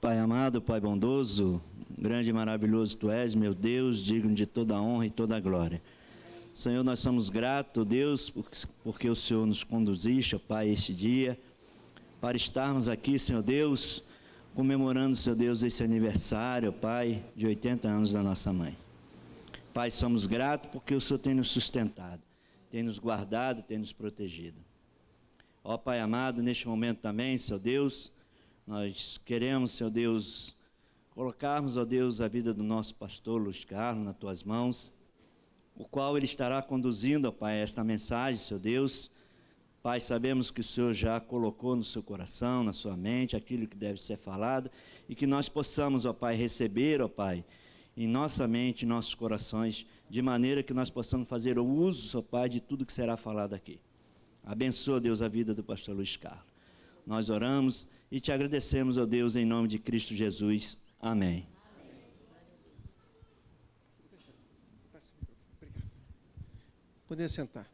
Pai amado, Pai bondoso, grande e maravilhoso Tu és, meu Deus, digno de toda a honra e toda a glória. Senhor, nós somos gratos, Deus, porque o Senhor nos conduziste, ó Pai, este dia, para estarmos aqui, Senhor Deus, comemorando, Senhor Deus, esse aniversário, ó Pai, de 80 anos da nossa mãe. Pai, somos gratos porque o Senhor tem nos sustentado, tem nos guardado, tem nos protegido. Ó Pai amado, neste momento também, Senhor Deus, nós queremos, Senhor Deus, colocarmos, ó Deus, a vida do nosso pastor Luiz Carlos nas Tuas mãos, o qual ele estará conduzindo, ó Pai, esta mensagem, Senhor Deus. Pai, sabemos que o Senhor já colocou no seu coração, na sua mente, aquilo que deve ser falado, e que nós possamos, ó Pai, receber, ó Pai, em nossa mente, em nossos corações, de maneira que nós possamos fazer o uso, ó Pai, de tudo que será falado aqui. Abençoa, Deus, a vida do pastor Luiz Carlos. Nós oramos e te agradecemos, ó Deus, em nome de Cristo Jesus. Amém. Obrigado. Poder sentar.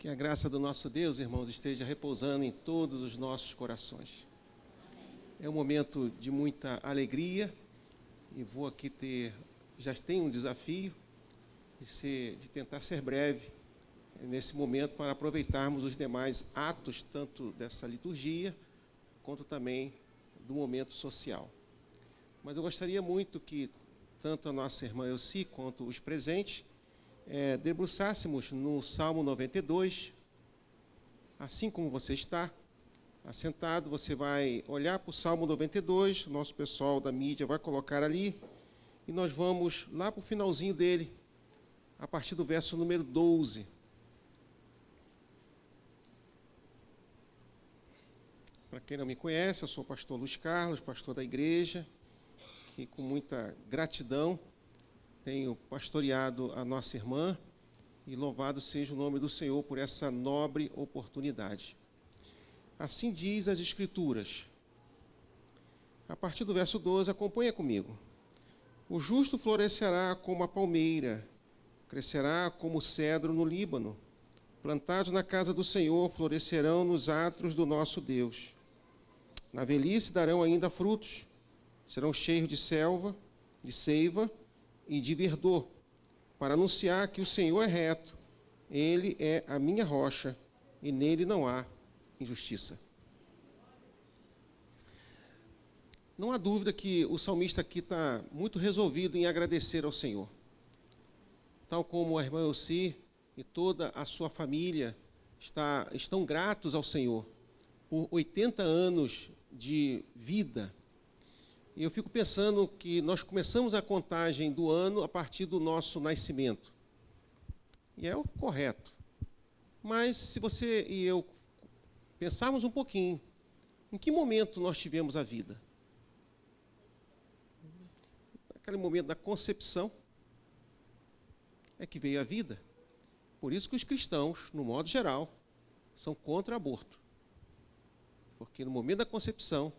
Que a graça do nosso Deus, irmãos, esteja repousando em todos os nossos corações. É um momento de muita alegria e vou aqui já tenho um desafio de tentar ser breve nesse momento para aproveitarmos os demais atos, tanto dessa liturgia, quanto também do momento social. Mas eu gostaria muito que tanto a nossa irmã Elci quanto os presentes debruçássemos no Salmo 92, assim como você está assentado, você vai olhar para o Salmo 92, o nosso pessoal da mídia vai colocar ali, e nós vamos lá para o finalzinho dele, a partir do verso número 12. Para quem não me conhece, eu sou o pastor Luiz Carlos, pastor da igreja, que com muita gratidão tenho pastoreado a nossa irmã, e louvado seja o nome do Senhor por essa nobre oportunidade. Assim diz as Escrituras. A partir do verso 12, acompanha comigo. O justo florescerá como a palmeira, crescerá como o cedro no Líbano. Plantados na casa do Senhor, florescerão nos átrios do nosso Deus. Na velhice darão ainda frutos, serão cheios de seiva e de verdor, para anunciar que o Senhor é reto, Ele é a minha rocha, e nele não há injustiça. Não há dúvida que o salmista aqui está muito resolvido em agradecer ao Senhor. Tal como a irmã Elci e toda a sua família estão gratos ao Senhor por 80 anos de vida. E eu fico pensando que nós começamos a contagem do ano a partir do nosso nascimento. E é o correto. Mas se você e eu pensarmos um pouquinho, em que momento nós tivemos a vida? Naquele momento da concepção é que veio a vida. Por isso que os cristãos, no modo geral, são contra o aborto. Porque no momento da concepção,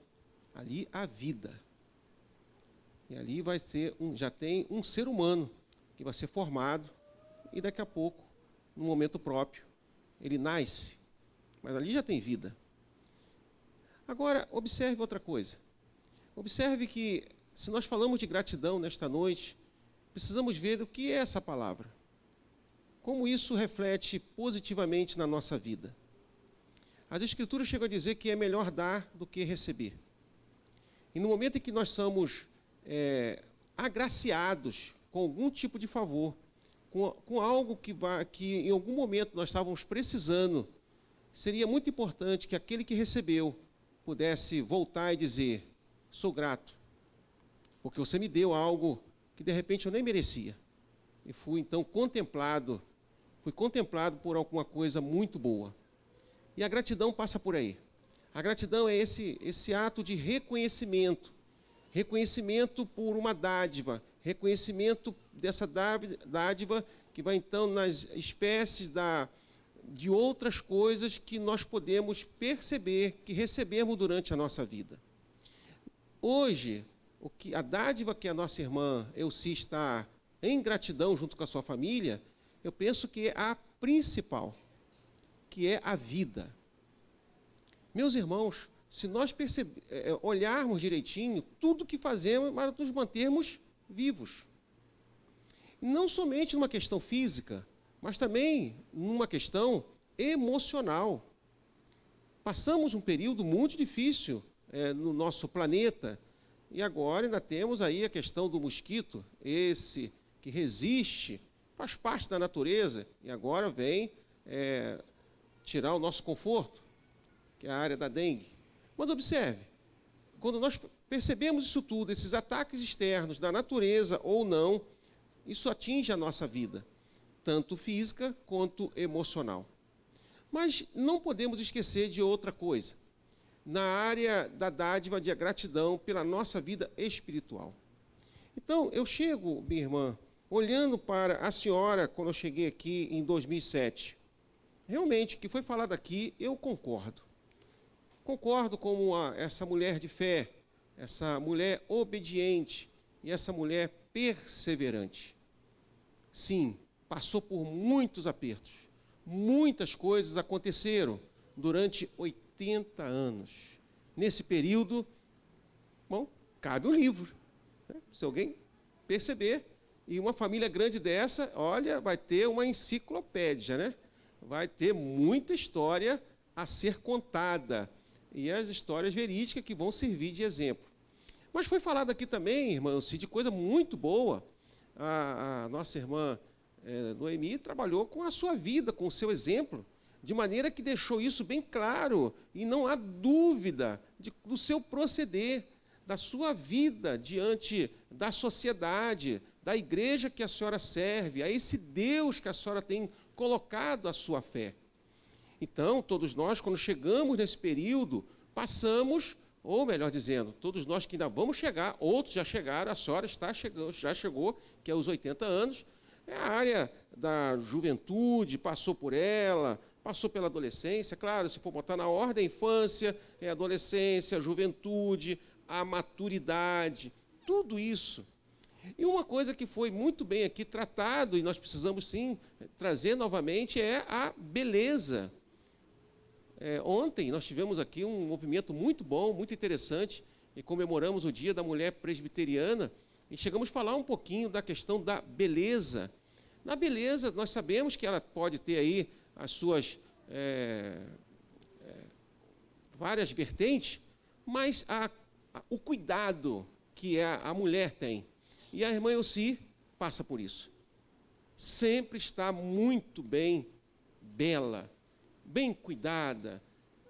ali há vida. E ali já tem um ser humano que vai ser formado e daqui a pouco, no momento próprio, ele nasce. Mas ali já tem vida. Agora, observe outra coisa. Observe que, se nós falamos de gratidão nesta noite, precisamos ver o que é essa palavra. Como isso reflete positivamente na nossa vida. As Escrituras chegam a dizer que é melhor dar do que receber. E no momento em que nós somos agraciados com algum tipo de favor, com algo que em algum momento nós estávamos precisando, seria muito importante que aquele que recebeu pudesse voltar e dizer: sou grato, porque você me deu algo que de repente eu nem merecia. E fui então contemplado por alguma coisa muito boa. E a gratidão passa por aí. A gratidão é esse ato de reconhecimento reconhecimento por uma dádiva, reconhecimento dessa dádiva que vai então nas espécies de outras coisas que nós podemos perceber, que recebemos durante a nossa vida. Hoje, a dádiva que a nossa irmã Elci está em gratidão junto com a sua família, eu penso que é a principal, que é a vida. Meus irmãos, se nós olharmos direitinho, tudo que fazemos para nos mantermos vivos. Não somente numa questão física, mas também numa questão emocional. Passamos um período muito difícil no nosso planeta, e agora ainda temos aí a questão do mosquito, esse que resiste, faz parte da natureza, e agora vem tirar o nosso conforto, que é a área da dengue. Mas observe, quando nós percebemos isso tudo, esses ataques externos da natureza ou não, isso atinge a nossa vida, tanto física quanto emocional. Mas não podemos esquecer de outra coisa, na área da dádiva de gratidão pela nossa vida espiritual. Então, eu chego, minha irmã, olhando para a senhora, quando eu cheguei aqui em 2007, realmente, o que foi falado aqui, eu concordo. Concordo com essa mulher de fé, essa mulher obediente e essa mulher perseverante. Sim, passou por muitos apertos, muitas coisas aconteceram durante 80 anos. Nesse período, bom, cabe um livro, né? Se alguém perceber, e uma família grande dessa, olha, vai ter uma enciclopédia, né? Vai ter muita história a ser contada, e as histórias verídicas que vão servir de exemplo. Mas foi falado aqui também, irmã, de coisa muito boa. A nossa irmã Noemi trabalhou com a sua vida, com o seu exemplo, de maneira que deixou isso bem claro, e não há dúvida do seu proceder, da sua vida diante da sociedade, da igreja que a senhora serve, a esse Deus que a senhora tem colocado a sua fé. Então, todos nós, quando chegamos nesse período, passamos, ou melhor dizendo, todos nós que ainda vamos chegar, outros já chegaram, a senhora já chegou, que é os 80 anos, é a área da juventude, passou por ela, passou pela adolescência, claro, se for botar na ordem, infância, adolescência, juventude, a maturidade, tudo isso. E uma coisa que foi muito bem aqui tratado, e nós precisamos sim trazer novamente, é a beleza. Ontem nós tivemos aqui um movimento muito bom, muito interessante, e comemoramos o Dia da Mulher Presbiteriana, e chegamos a falar um pouquinho da questão da beleza. Na beleza, nós sabemos que ela pode ter aí as suas várias vertentes, mas o cuidado que a mulher tem. E a irmã Elci passa por isso. Sempre está muito bem, bela, bem cuidada,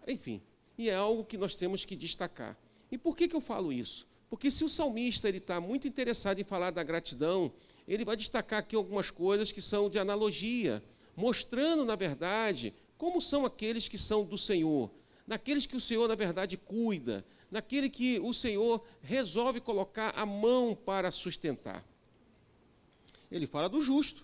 enfim. E é algo que nós temos que destacar. E por que eu falo isso? Porque se o salmista está muito interessado em falar da gratidão, ele vai destacar aqui algumas coisas que são de analogia, mostrando, na verdade, como são aqueles que são do Senhor, naqueles que o Senhor, na verdade, cuida, naquele que o Senhor resolve colocar a mão para sustentar. Ele fala do justo.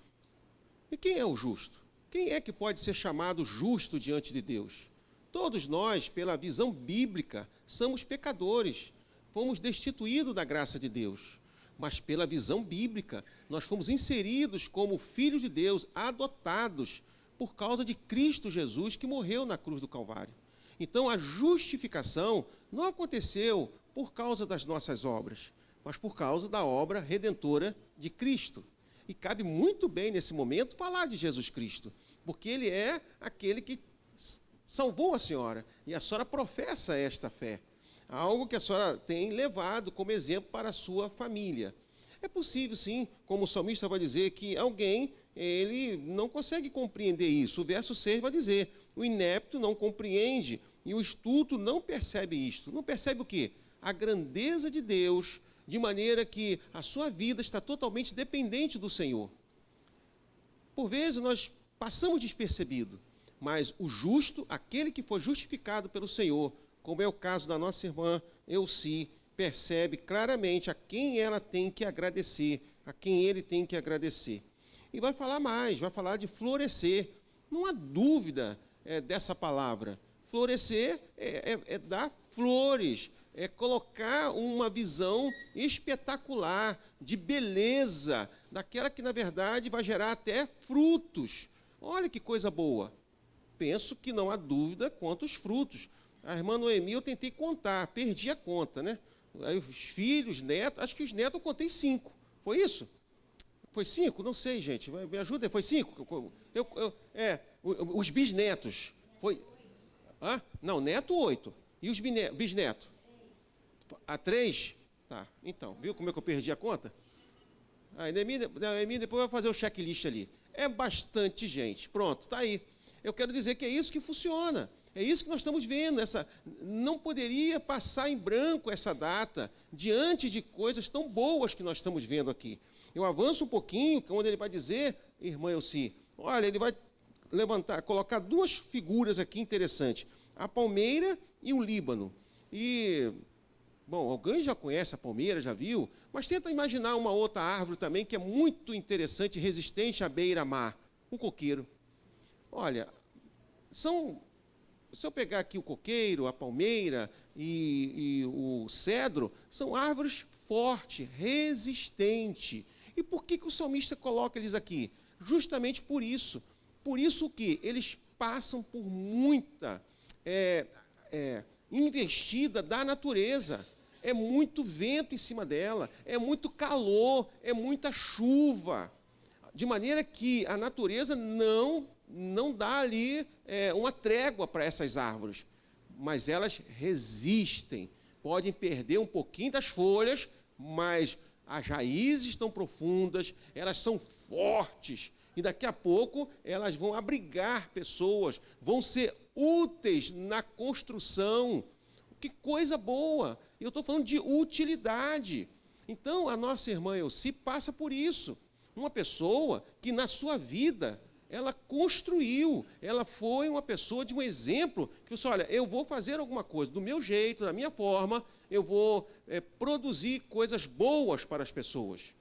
E quem é o justo? Quem é que pode ser chamado justo diante de Deus? Todos nós, pela visão bíblica, somos pecadores, fomos destituídos da graça de Deus. Mas pela visão bíblica, nós fomos inseridos como filhos de Deus, adotados por causa de Cristo Jesus, que morreu na cruz do Calvário. Então, a justificação não aconteceu por causa das nossas obras, mas por causa da obra redentora de Cristo. E cabe muito bem, nesse momento, falar de Jesus Cristo, porque Ele é aquele que salvou a senhora, e a senhora professa esta fé, algo que a senhora tem levado como exemplo para a sua família. É possível, sim, como o salmista vai dizer, que alguém, ele não consegue compreender isso. O verso 6 vai dizer, o inepto não compreende e o estulto não percebe isto. Não percebe o quê? A grandeza de Deus, de maneira que a sua vida está totalmente dependente do Senhor. Por vezes nós passamos despercebido, mas o justo, aquele que foi justificado pelo Senhor, como é o caso da nossa irmã Elci, percebe claramente a quem ela tem que agradecer, a quem ele tem que agradecer. E vai falar mais, vai falar de florescer. Não há dúvida dessa palavra. Florescer é dar flores, é colocar uma visão espetacular, de beleza, daquela que, na verdade, vai gerar até frutos. Olha que coisa boa. Penso que não há dúvida quanto aos frutos. A irmã Noemi, eu tentei contar, perdi a conta, né? Aí os filhos, netos, acho que os netos eu contei 5. Foi isso? Foi 5? Não sei, gente. Me ajuda. Foi 5? Os bisnetos. Foi. Hã? Não, neto 8. E os bisnetos? 3? Tá. Então, viu como é que eu perdi a conta? A Noemi depois vai fazer o checklist ali. É bastante gente. Pronto, tá aí. Eu quero dizer que é isso que funciona. É isso que nós estamos vendo. Não poderia passar em branco essa data diante de coisas tão boas que nós estamos vendo aqui. Eu avanço um pouquinho, quando ele vai dizer, irmã Elci, olha, ele vai colocar 2 figuras aqui interessantes, a palmeira e o Líbano. E, bom, alguém já conhece a palmeira, já viu, mas tenta imaginar uma outra árvore também que é muito interessante, resistente à beira-mar, o coqueiro. Olha, se eu pegar aqui o coqueiro, a palmeira e o cedro, são árvores fortes, resistentes. E por que o salmista coloca eles aqui? Justamente por isso. Por isso que eles passam por muita investida da natureza. É muito vento em cima dela, é muito calor, é muita chuva. De maneira que a natureza não dá ali uma trégua para essas árvores, mas elas resistem, podem perder um pouquinho das folhas, mas as raízes estão profundas, elas são fortes, e daqui a pouco elas vão abrigar pessoas, vão ser úteis na construção. Que coisa boa! Eu estou falando de utilidade. Então, a nossa irmã Elci passa por isso. Uma pessoa que na sua vida ela construiu, ela foi uma pessoa de um exemplo, que você, olha, eu vou fazer alguma coisa do meu jeito, da minha forma, eu vou produzir coisas boas para as pessoas.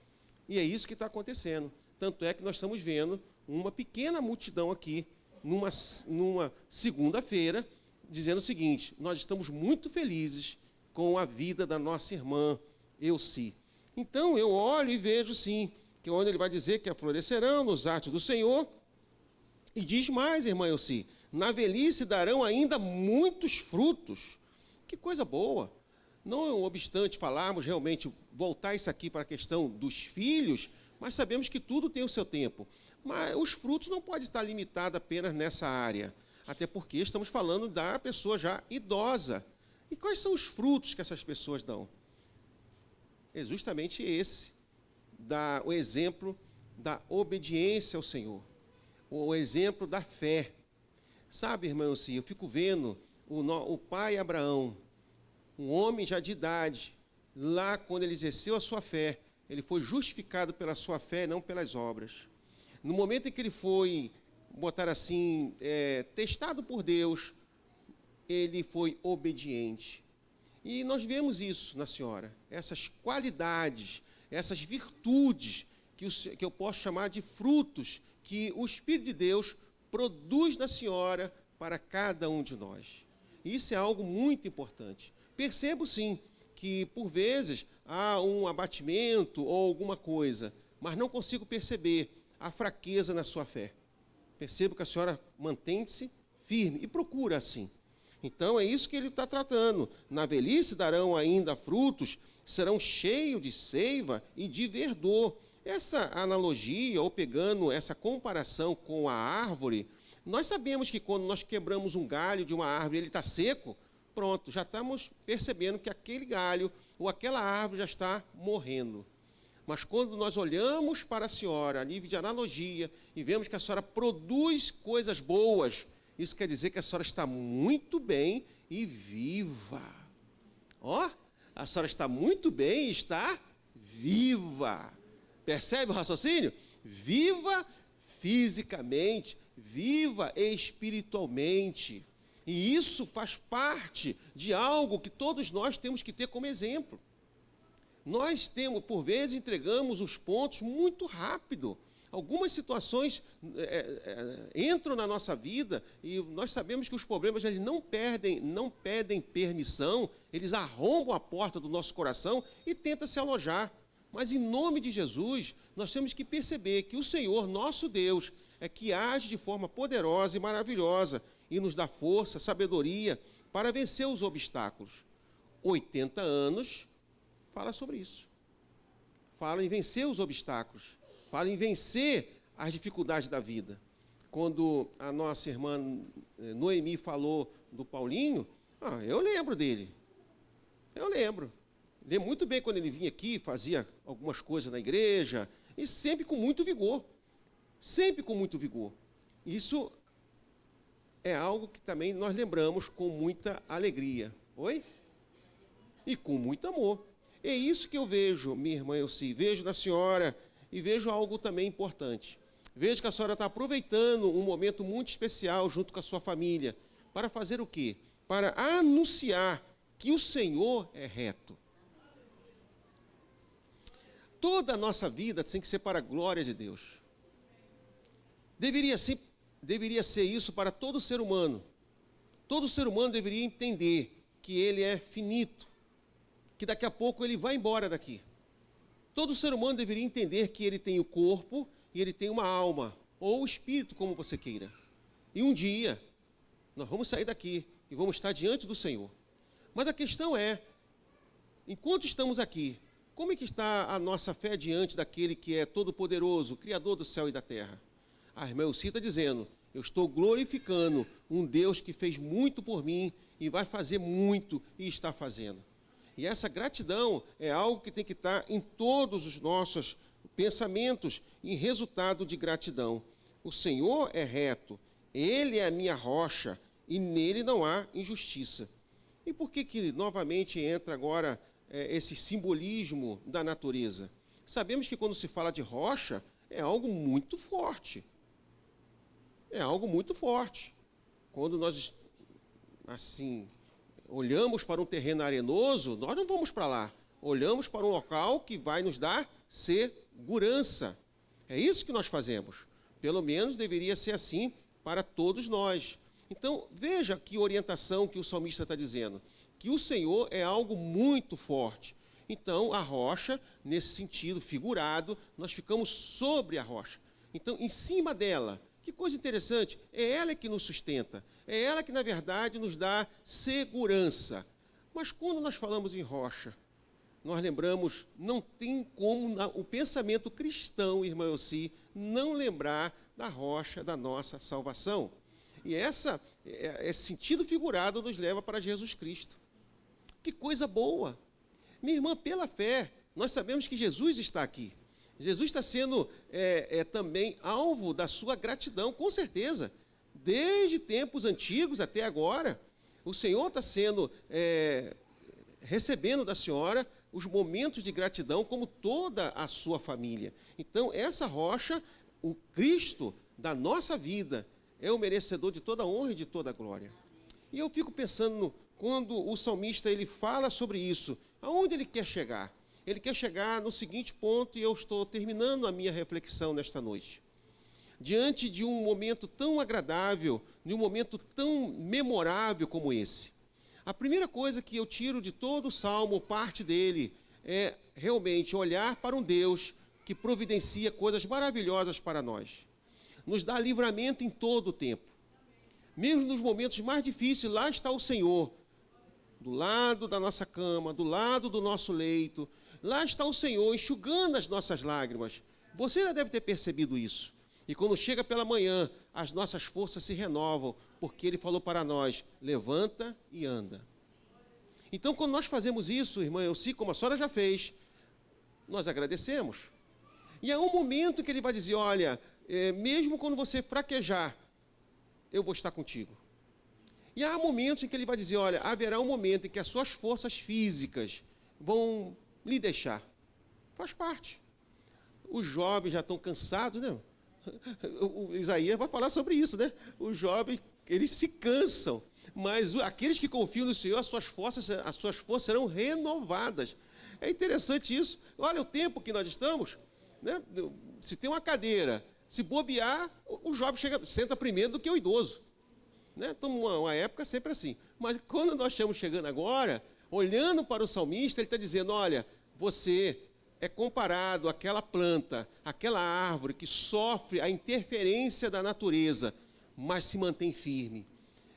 E é isso que está acontecendo. Tanto é que nós estamos vendo uma pequena multidão aqui, numa segunda-feira, dizendo o seguinte, nós estamos muito felizes com a vida da nossa irmã Elci. Então, eu olho e vejo, sim, que onde ele vai dizer que florescerão nos atos do Senhor. E diz mais, irmã Elci, na velhice darão ainda muitos frutos. Que coisa boa. Não obstante falarmos realmente, voltar isso aqui para a questão dos filhos, mas sabemos que tudo tem o seu tempo. Mas os frutos não podem estar limitados apenas nessa área, até porque estamos falando da pessoa já idosa. E quais são os frutos que essas pessoas dão? É justamente esse, o exemplo da obediência ao Senhor, o exemplo da fé. Sabe, irmão, assim, eu fico vendo o pai Abraão, um homem já de idade, lá quando ele exerceu a sua fé, ele foi justificado pela sua fé, não pelas obras. No momento em que ele foi, botar assim, testado por Deus, ele foi obediente. E nós vemos isso na senhora, essas qualidades, essas virtudes, que eu posso chamar de frutos, que o Espírito de Deus produz na senhora para cada um de nós. Isso é algo muito importante. Percebo, sim, que por vezes há um abatimento ou alguma coisa, mas não consigo perceber a fraqueza na sua fé. Percebo que a senhora mantém-se firme e procura assim. Então, é isso que ele está tratando. Na velhice darão ainda frutos, serão cheios de seiva e de verdor. Essa analogia, ou pegando essa comparação com a árvore, nós sabemos que quando nós quebramos um galho de uma árvore, ele está seco, pronto, já estamos percebendo que aquele galho ou aquela árvore já está morrendo. Mas quando nós olhamos para a senhora, a nível de analogia, e vemos que a senhora produz coisas boas, isso quer dizer que a senhora está muito bem e viva. Ó, a senhora está muito bem e está viva. Percebe o raciocínio? Viva fisicamente, viva espiritualmente. E isso faz parte de algo que todos nós temos que ter como exemplo. Nós temos, por vezes, entregamos os pontos muito rápido. Algumas situações entram na nossa vida e nós sabemos que os problemas eles não pedem permissão, eles arrombam a porta do nosso coração e tentam se alojar. Mas, em nome de Jesus, nós temos que perceber que o Senhor, nosso Deus, é que age de forma poderosa e maravilhosa e nos dá força, sabedoria para vencer os obstáculos. 80 anos fala sobre isso. Fala em vencer os obstáculos. Fala em vencer as dificuldades da vida. Quando a nossa irmã Noemi falou do Paulinho, eu lembro dele. Eu lembro muito bem quando ele vinha aqui, fazia algumas coisas na igreja, e sempre com muito vigor. Sempre com muito vigor. Isso é algo que também nós lembramos com muita alegria. Oi? E com muito amor. É isso que eu vejo, minha irmã Elci, vejo na senhora e vejo algo também importante. Vejo que a senhora está aproveitando um momento muito especial junto com a sua família. Para fazer o quê? Para anunciar que o Senhor é reto. Toda a nossa vida tem que ser para a glória de Deus. Deveria ser isso para todo ser humano. Todo ser humano deveria entender que ele é finito, que daqui a pouco ele vai embora daqui. Todo ser humano deveria entender que ele tem o corpo e ele tem uma alma, ou o espírito, como você queira. E um dia, nós vamos sair daqui e vamos estar diante do Senhor. Mas a questão é, enquanto estamos aqui, como é que está a nossa fé diante daquele que é todo-poderoso, Criador do céu e da terra? A irmã Elci está dizendo, eu estou glorificando um Deus que fez muito por mim e vai fazer muito e está fazendo. E essa gratidão é algo que tem que estar em todos os nossos pensamentos, em resultado de gratidão. O Senhor é reto, Ele é a minha rocha e nele não há injustiça. E por que novamente entra agora esse simbolismo da natureza? Sabemos que quando se fala de rocha, é algo muito forte. É algo muito forte. Quando nós, assim, olhamos para um terreno arenoso, nós não vamos para lá. Olhamos para um local que vai nos dar segurança. É isso que nós fazemos. Pelo menos deveria ser assim para todos nós. Então, veja que orientação que o salmista está dizendo. Que o Senhor é algo muito forte. Então, a rocha, nesse sentido figurado, nós ficamos sobre a rocha. Então, em cima dela, que coisa interessante, é ela que nos sustenta. É ela que, na verdade, nos dá segurança. Mas quando nós falamos em rocha, nós lembramos, não tem como o pensamento cristão, irmã Elci, não lembrar da rocha da nossa salvação. E esse sentido figurado nos leva para Jesus Cristo. Que coisa boa! Minha irmã, pela fé, nós sabemos que Jesus está aqui. Jesus está sendo também alvo da sua gratidão, com certeza. Desde tempos antigos até agora, o Senhor está sendo, recebendo da senhora os momentos de gratidão, como toda a sua família. Então, essa rocha, o Cristo da nossa vida, é o merecedor de toda a honra e de toda a glória. E eu fico pensando, quando o salmista ele fala sobre isso, aonde ele quer chegar? Ele quer chegar no seguinte ponto, e eu estou terminando a minha reflexão nesta noite. Diante de um momento tão agradável, de um momento tão memorável como esse, a primeira coisa que eu tiro de todo o salmo, parte dele, é realmente olhar para um Deus que providencia coisas maravilhosas para nós. Nos dá livramento em todo o tempo. Mesmo nos momentos mais difíceis, lá está o Senhor, do lado da nossa cama, do lado do nosso leito. Lá está o Senhor enxugando as nossas lágrimas. Você já deve ter percebido isso. E quando chega pela manhã, as nossas forças se renovam, porque Ele falou para nós, levanta e anda. Então, quando nós fazemos isso, irmã Elci, como a senhora já fez, nós agradecemos. E há um momento que Ele vai dizer, olha, mesmo quando você fraquejar, eu vou estar contigo. E há momentos em que Ele vai dizer, olha, haverá um momento em que as suas forças físicas vão lhe deixar. Faz parte. Os jovens já estão cansados, né? O Isaías vai falar sobre isso, né? Os jovens, eles se cansam. Mas aqueles que confiam no Senhor, as suas forças serão renovadas. É interessante isso. Olha o tempo que nós estamos, né? Se tem uma cadeira, se bobear, o jovem senta primeiro do que o idoso. Né? Então, uma época sempre assim. Mas quando nós estamos chegando agora, olhando para o salmista, ele está dizendo, olha, você é comparado àquela planta, àquela árvore que sofre a interferência da natureza, mas se mantém firme.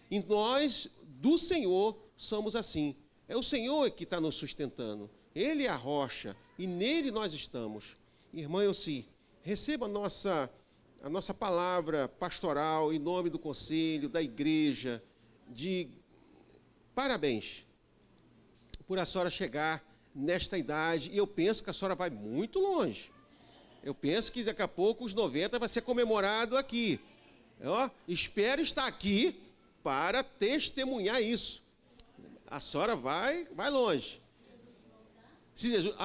E nós, do Senhor, somos assim. É o Senhor que está nos sustentando. Ele é a rocha e nele nós estamos. Irmã Elci, receba a nossa palavra pastoral em nome do conselho, da igreja, de parabéns por a senhora chegar nesta idade. E eu penso que a senhora vai muito longe. Eu penso que daqui a pouco os 90 vai ser comemorado aqui. Espero estar aqui para testemunhar isso. A senhora vai longe. Se Jesus,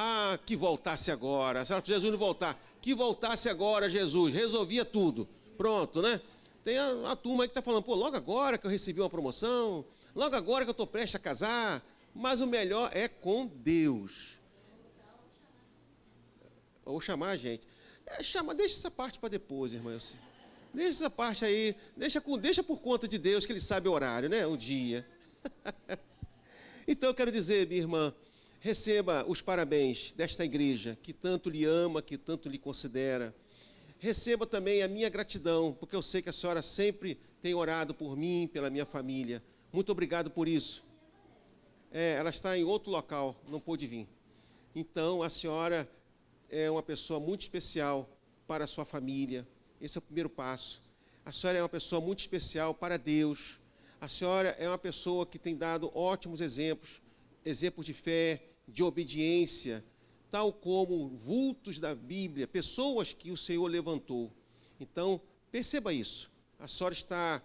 que voltasse agora. A senhora precisa Jesus voltar. Que voltasse agora, Jesus. Resolvia tudo. Pronto, né? Tem a turma aí que está falando, logo agora que eu recebi uma promoção, logo agora que eu estou prestes a casar, mas o melhor é com Deus. Ou chamar a gente. Deixa essa parte para depois, irmã. Deixa essa parte aí, deixa por conta de Deus, que Ele sabe o horário, né? O dia. Então eu quero dizer, minha irmã, receba os parabéns desta igreja, que tanto lhe ama, que tanto lhe considera. Receba também a minha gratidão, porque eu sei que a senhora sempre tem orado por mim, pela minha família. Muito obrigado por isso. Ela está em outro local, não pôde vir. Então, a senhora é uma pessoa muito especial para a sua família. Esse é o primeiro passo. A senhora é uma pessoa muito especial para Deus. A senhora é uma pessoa que tem dado ótimos exemplos de fé, de obediência, tal como vultos da Bíblia, pessoas que o Senhor levantou. Então, perceba isso. A senhora está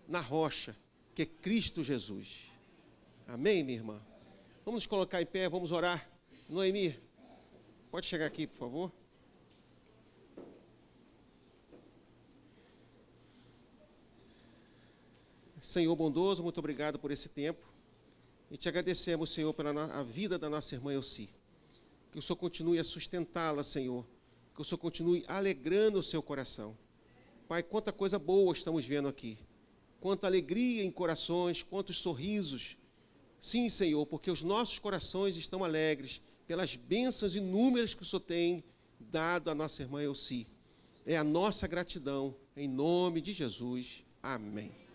na rocha, que é Cristo Jesus. Amém, minha irmã? Vamos nos colocar em pé, vamos orar. Noemi, pode chegar aqui, por favor. Senhor bondoso, muito obrigado por esse tempo. E te agradecemos, Senhor, pela vida da nossa irmã Elci. Que o Senhor continue a sustentá-la, Senhor. Que o Senhor continue alegrando o seu coração. Pai, quanta coisa boa estamos vendo aqui. Quanta alegria em corações, quantos sorrisos. Sim, Senhor, porque os nossos corações estão alegres pelas bênçãos inúmeras que o Senhor tem dado à nossa irmã Elci. É a nossa gratidão, em nome de Jesus. Amém.